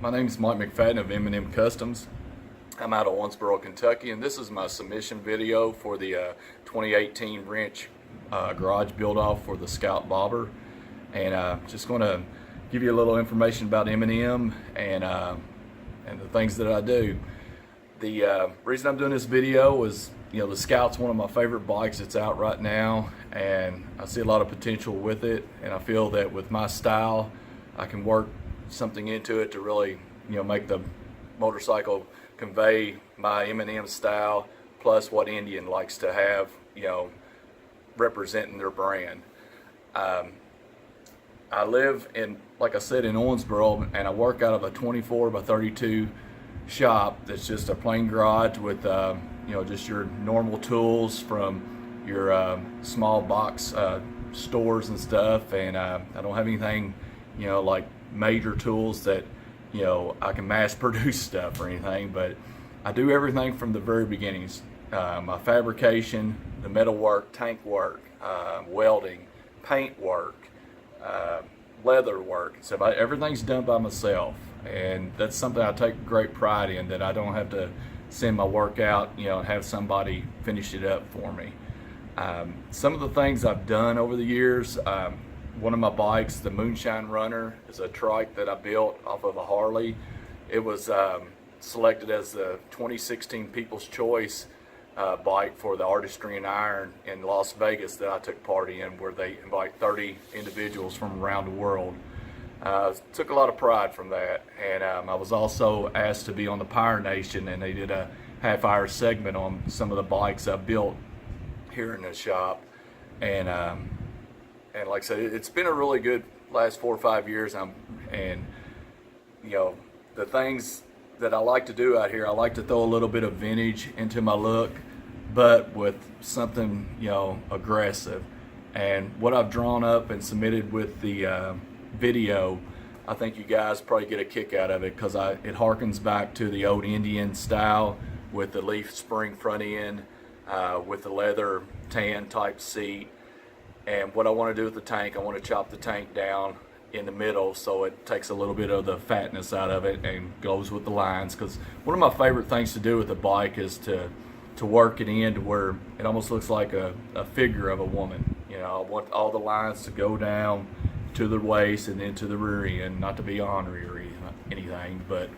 My name is Mike McFadden of M&M Customs. I'm out of Owensboro, Kentucky, and this is my submission video for the 2018 wrench garage build-off for the Scout Bobber. And just going to give you a little information about M&M and the things that I do. The reason I'm doing this video is, the Scout's one of my favorite bikes that's out right now, and I see a lot of potential with it, and I feel that with my style I can work something into it to really make the motorcycle convey my M&M style plus what Indian likes to have, representing their brand. I live in, like I said, in Owensboro, and I work out of a 24 by 32 shop that's just a plain garage with just your normal tools from your small box stores and stuff, and I don't have anything like major tools that I can mass produce stuff or anything, but I do everything from the very beginnings. My fabrication, the metal work, tank work, welding, paint work, leather work. So everything's done by myself, and that's something I take great pride in, that I don't have to send my work out and have somebody finish it up for me. Some of the things I've done over the years, one of my bikes, the Moonshine Runner, is a trike that I built off of a Harley. It was selected as the 2016 People's Choice bike for the Artistry in Iron in Las Vegas that I took part in, where they invite 30 individuals from around the world. Took a lot of pride from that, and I was also asked to be on the Pyre Nation, and they did a half-hour segment on some of the bikes I built here in the shop, and like I said, it's been a really good last 4 or 5 years. And the things that I like to do out here, I like to throw a little bit of vintage into my look, but with something aggressive. And what I've drawn up and submitted with the video, I think you guys probably get a kick out of it, because it harkens back to the old Indian style with the leaf spring front end, with the leather tan type seat. And what I want to do with the tank, I want to chop the tank down in the middle so it takes a little bit of the fatness out of it and goes with the lines. Because one of my favorite things to do with the bike is to work it in to where it almost looks like a figure of a woman. I want all the lines to go down to the waist and then to the rear end, not to be ornery or anything, but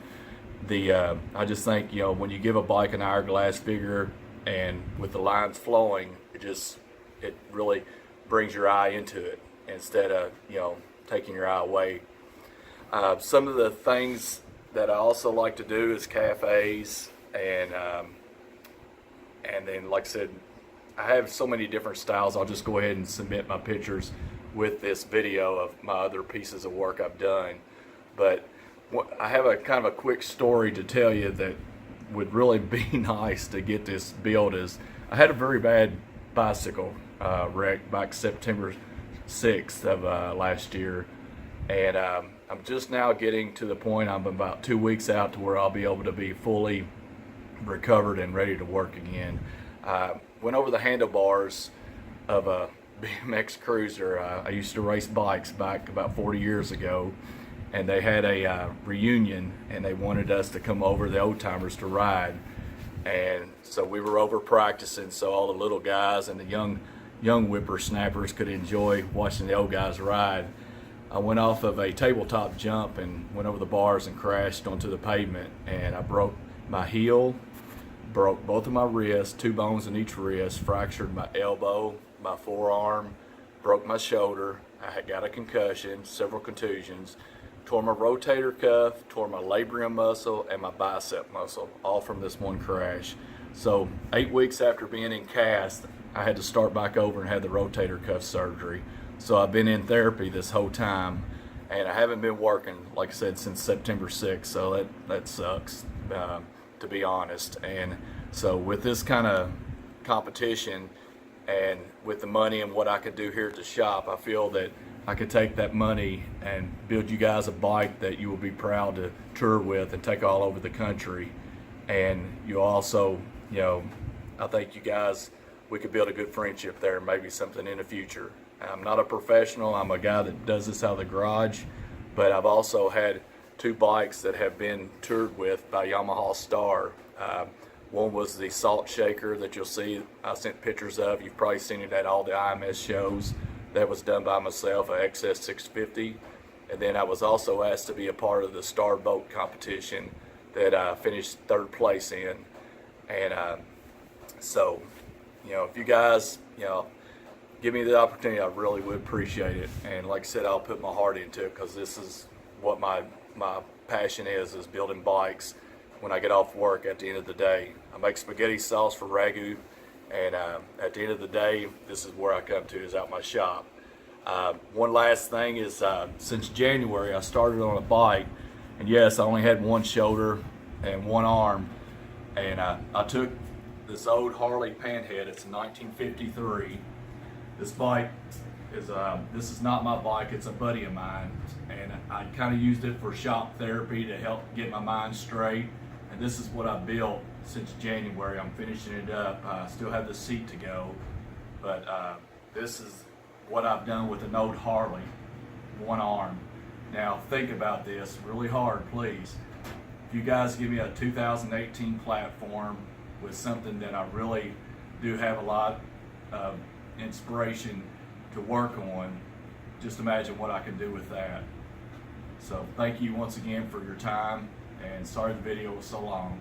I just think when you give a bike an hourglass figure and with the lines flowing, it really brings your eye into it instead of taking your eye away. Some of the things that I also like to do is cafes, and then, like I said, I have so many different styles. I'll just go ahead and submit my pictures with this video of my other pieces of work I've done. But I have a kind of a quick story to tell you that would really be nice to get this built. Is I had a very bad bicycle wreck back September 6th of last year, and I'm just now getting to the point, I'm about 2 weeks out, to where I'll be able to be fully recovered and ready to work again. Went over the handlebars of a BMX cruiser. I used to race bikes back about 40 years ago, and they had a reunion, and they wanted us to come over, the old timers, to ride. And so we were over practicing so all the little guys and the young whippersnappers could enjoy watching the old guys ride. I went off of a tabletop jump and went over the bars and crashed onto the pavement, and I broke my heel, broke both of my wrists, 2 bones in each wrist, fractured my elbow, my forearm, broke my shoulder. I had got a concussion, several contusions, tore my rotator cuff, tore my labrum muscle, and my bicep muscle, all from this one crash. So 8 weeks after being in cast, I had to start back over and had the rotator cuff surgery. So I've been in therapy this whole time, and I haven't been working, like I said, since September 6th. So that sucks, to be honest. And so with this kind of competition, and with the money and what I could do here at the shop, I feel that I could take that money and build you guys a bike that you will be proud to tour with and take all over the country. And you also, I think you guys, we could build a good friendship there, maybe something in the future. I'm not a professional. I'm a guy that does this out of the garage, but I've also had two bikes that have been toured with by Yamaha Star. One was the Salt Shaker that you'll see I sent pictures of. You've probably seen it at all the IMS shows. That was done by myself, a XS650. And then I was also asked to be a part of the Star Boat competition that I finished third place in. And so, you know, if you guys, you know, give me the opportunity, I really would appreciate it. And like I said, I'll put my heart into it, because this is what my passion is building bikes when I get off work at the end of the day. I make spaghetti sauce for ragu, and at the end of the day, this is where I come to, is out my shop. One last thing is, since January I started on a bike, and yes, I only had one shoulder and one arm, and I took this old Harley Panhead. It's a 1953. This bike is this is not my bike, it's a buddy of mine, and I kind of used it for shop therapy to help get my mind straight. And this is what I built since January. I'm finishing it up. I still have the seat to go, but this is what I've done with an old Harley, one arm. Now think about this really hard, please. If you guys give me a 2018 platform with something that I really do have a lot of inspiration to work on, just imagine what I can do with that. So thank you once again for your time, and sorry the video was so long.